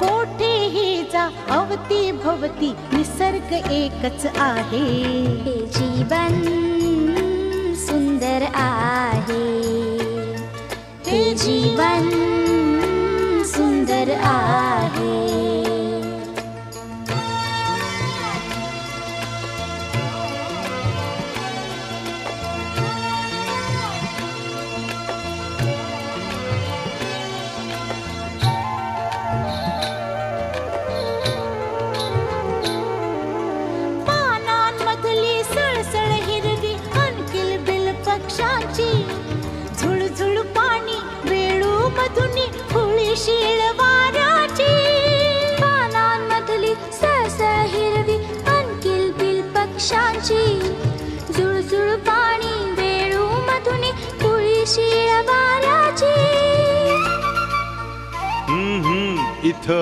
कोठेही जा अवती भवती निसर्ग एकच आहे. हे जीवन सुंदर आहे. हे जीवन सुंदर आहे. पानांमधली सळसळ हिरवी अनकिल बिल पक्षांची झुळझुळ पाणी वेळू मधुनी फुळी शीळ